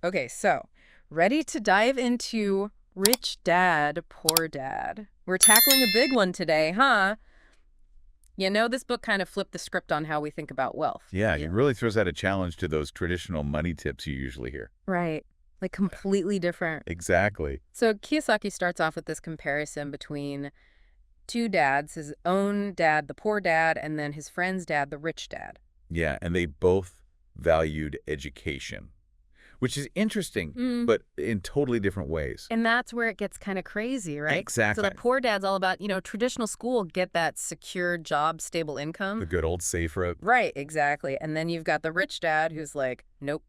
Okay, so ready to dive into Rich Dad, Poor Dad. We're tackling a big one today, huh? You know, this book kind of flipped the script on how we think about wealth. Yeah, he really throws out a challenge to those traditional money tips you usually hear. Right. Like completely different. Exactly. So Kiyosaki starts off with this comparison between two dads, his own dad, the poor dad, and then his friend's dad, the rich dad. Yeah, and they both valued education, which is interesting, Mm. but in totally different ways. And that's where it gets kind of crazy, right? So Exactly. the poor dad's all about, traditional school, get that secure job, stable The income. good old safe route. Right, exactly. And then you've got the rich dad who's like, nope,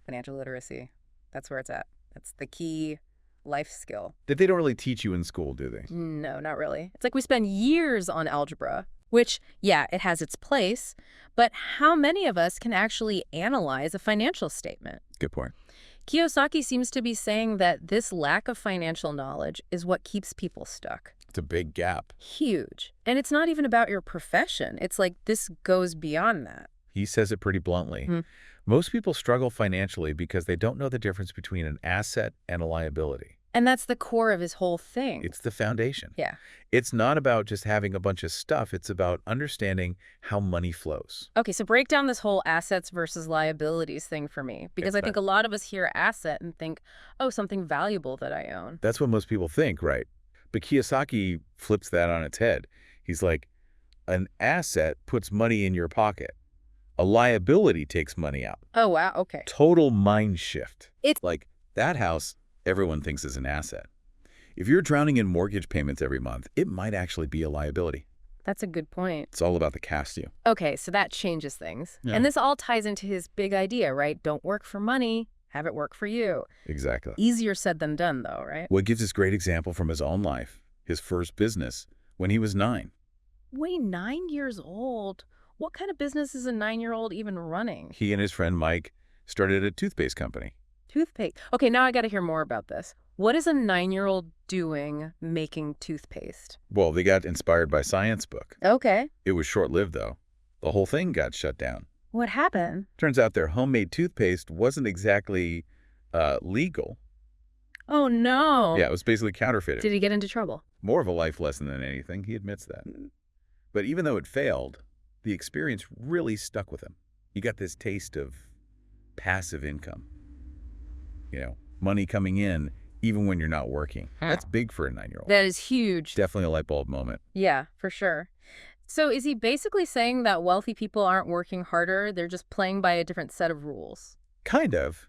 financial literacy. That's where it's at. That's the key life skill. That they don't really teach you in school, do they? No, not really. It's like we spend years on algebra, which, yeah, it has its place, but how many of us can actually analyze a financial statement? Good point. Kiyosaki seems to be saying that this lack of financial knowledge is what keeps people stuck. It's a big gap. Huge. And it's not even about your profession. It's like this goes beyond that. He says it pretty bluntly. Hmm. Most people struggle financially because they don't know the difference between an asset and a liability. And that's the core of his whole thing. It's the foundation. Yeah. It's not about just having a bunch of stuff. It's about understanding how money flows. Okay, so break down this whole assets versus liabilities thing for me, because I think a lot of us hear asset and think, oh, something valuable that I own. That's what most people think, right? But Kiyosaki flips that on its head. He's like, an asset puts money in your pocket. A liability takes money out. Oh, wow, okay. Total mind shift. It's Like, that house, everyone thinks is an asset. If you're drowning in mortgage payments every month, it might actually be a liability. That's a good point. It's all about the cash you. Okay, so that changes things. Yeah. And this all ties into his big idea, right? Don't work for money, have it work for you. Exactly. Easier said than done, though, right? What gives this great example from his own life, his first business, when he was 9. Wait, 9 years old? What kind of business is a 9-year-old even running? He and his friend Mike started a toothpaste company. Toothpaste. Okay, now I got to hear more about this. What is a 9-year-old doing making toothpaste? Well, they got inspired by science book. Okay. It was short-lived, though. The whole thing got shut down. What happened? Turns out their homemade toothpaste wasn't exactly legal. Oh, no. Yeah, it was basically counterfeited. Did he get into trouble? More of a life lesson than anything. He admits that. But even though it failed, the experience really stuck with him. He got this taste of passive income. Money coming in even when you're not working. That's big for a 9-year-old. That is huge. Definitely a light bulb moment. Yeah, for sure. So is he basically saying that wealthy people aren't working harder, they're just playing by a different set of rules? Kind of.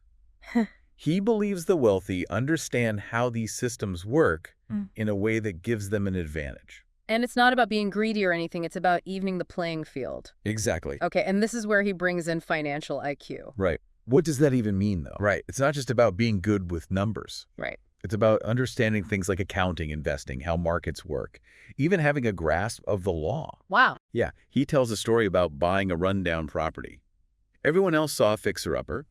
He believes the wealthy understand how these systems work in a way that gives them an advantage. And it's not about being greedy or anything, it's about evening the playing field. Exactly. Okay, and this is where he brings in financial IQ. Right. What does that even mean, though? Right. It's not just about being good with numbers. Right. It's about understanding things like accounting, investing, how markets work, even having a grasp of the law. Wow. Yeah, he tells a story about buying a rundown property. Everyone else saw a fixer-upper,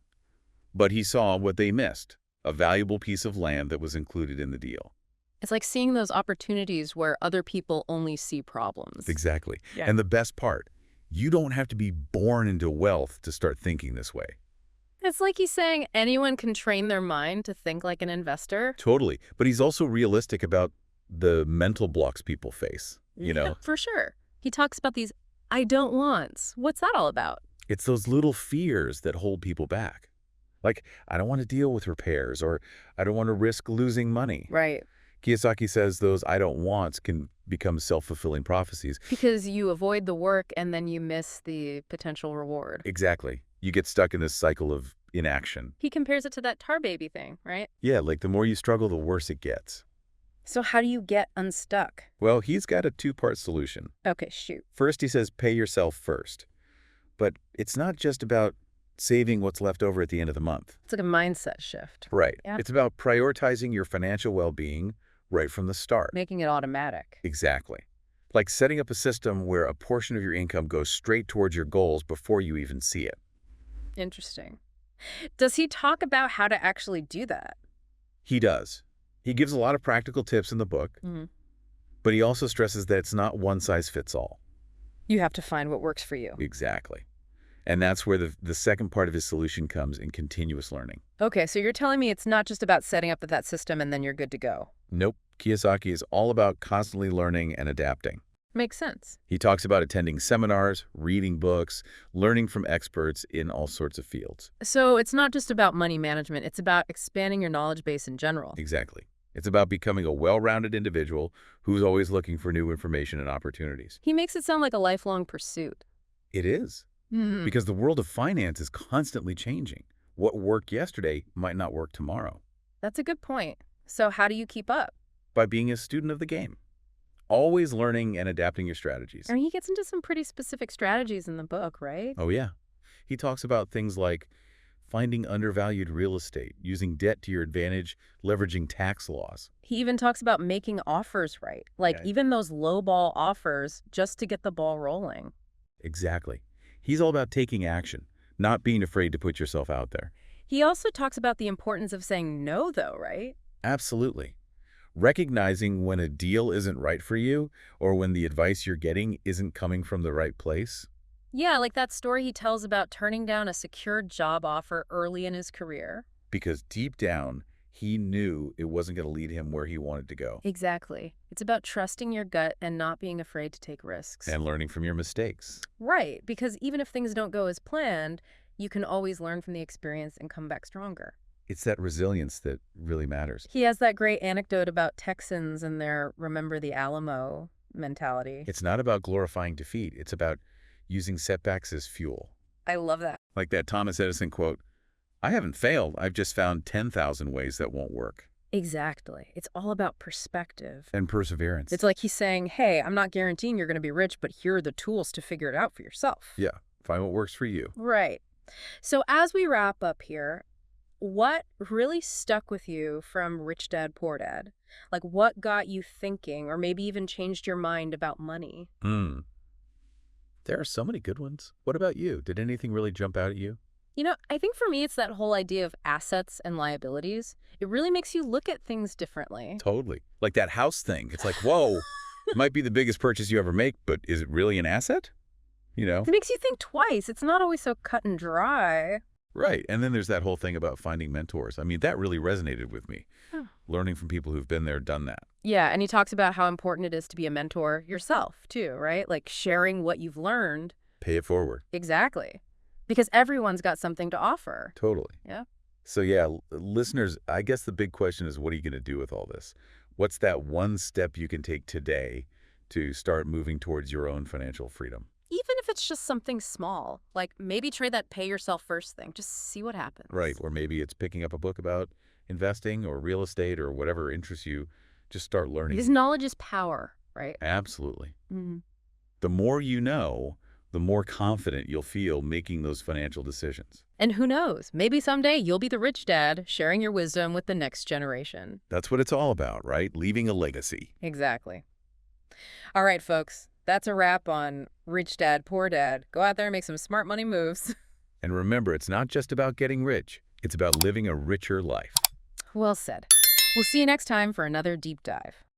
but he saw what they missed, a valuable piece of land that was included in the deal. It's like seeing those opportunities where other people only see problems. Exactly. Yeah. And the best part, you don't have to be born into wealth to start thinking this way. It's like he's saying anyone can train their mind to think like an investor. Totally. But he's also realistic about the mental blocks people face, Yeah, for sure. He talks about these I don't wants. What's that all about? It's those little fears that hold people back. Like, I don't want to deal with repairs, or I don't want to risk losing money. Right. Kiyosaki says those I don't wants can become self-fulfilling prophecies. Because you avoid the work and then you miss the potential reward. Exactly. You get stuck in this cycle of inaction. He compares it to that tar baby thing, right? Yeah, like the more you struggle, the worse it gets. So how do you get unstuck? Well, he's got a 2-part solution. Okay, shoot. First, he says pay yourself first. But it's not just about saving what's left over at the end of the month. It's like a mindset shift. Right. Yeah. It's about prioritizing your financial well-being right from the start. Making it automatic. Exactly. Like setting up a system where a portion of your income goes straight towards your goals before you even see it. Interesting. Does he talk about how to actually do that? He does. He gives a lot of practical tips in the book, but he also stresses that it's not one size fits all. You have to find what works for you. Exactly. And that's where the second part of his solution comes in continuous learning. Okay, so you're telling me it's not just about setting up that system and then you're good to go. Nope. Kiyosaki is all about constantly learning and adapting. Makes sense. He talks about attending seminars, reading books, learning from experts in all sorts of fields. So it's not just about money management, it's about expanding your knowledge base in general. Exactly. It's about becoming a well-rounded individual who's always looking for new information and opportunities. He makes it sound like a lifelong pursuit. It is. Hmm. Because the world of finance is constantly changing. What worked yesterday might not work tomorrow. That's a good point. So how do you keep up? By being a student of the game. Always learning and adapting your strategies. And he gets into some pretty specific strategies in the book, right? Oh, yeah. He talks about things like finding undervalued real estate, using debt to your advantage, leveraging tax laws. He even talks about making offers right, like Yeah. even those low-ball offers just to get the ball rolling. Exactly. He's all about taking action, not being afraid to put yourself out there. He also talks about the importance of saying no, though, right? Absolutely. Recognizing when a deal isn't right for you or when the advice you're getting isn't coming from the right place. Yeah, like that story he tells about turning down a secured job offer early in his career. Because deep down, he knew it wasn't going to lead him where he wanted to go. Exactly. It's about trusting your gut and not being afraid to take risks. And learning from your mistakes. Right, because even if things don't go as planned, you can always learn from the experience and come back stronger. It's that resilience that really matters. He has that great anecdote about Texans and their remember the Alamo mentality. It's not about glorifying defeat. It's about using setbacks as fuel. I love that. Like that Thomas Edison quote, "I haven't failed. I've just found 10,000 ways that won't work." Exactly. It's all about perspective. And perseverance. It's like he's saying, hey, I'm not guaranteeing you're going to be rich, but here are the tools to figure it out for yourself. Yeah, find what works for you. Right. So as we wrap up here, what really stuck with you from Rich Dad, Poor Dad? Like what got you thinking or maybe even changed your mind about money? There are so many good ones. What about you? Did anything really jump out at you? You know, I think for me, it's that whole idea of assets and liabilities. It really makes you look at things differently. Totally. Like that house thing. It's like, whoa, it might be the biggest purchase you ever make, but is it really an asset? You know? It makes you think twice. It's not always so cut and dry. Right. And then there's that whole thing about finding mentors. I mean, that really resonated with me. Huh. Learning from people who've been there, done that. Yeah, and he talks about how important it is to be a mentor yourself, too, right? Like sharing what you've learned. Pay it forward. Exactly. Because everyone's got something to offer. Totally. Yeah. So yeah, listeners, I guess the big question is, what are you going to do with all this? What's that one step you can take today to start moving towards your own financial freedom? Even if it's just something small, like maybe try that pay yourself first thing. Just see what happens. Right. Or maybe it's picking up a book about investing or real estate or whatever interests you. Just start learning. Because knowledge is power, right? Absolutely. Mm-hmm. The more you know, the more confident you'll feel making those financial decisions. And who knows, maybe someday you'll be the rich dad sharing your wisdom with the next generation. That's what it's all about, right? Leaving a legacy. Exactly. All right, folks, that's a wrap on Rich Dad, Poor Dad. Go out there and make some smart money moves. And remember, it's not just about getting rich. It's about living a richer life. Well said. We'll see you next time for another deep dive.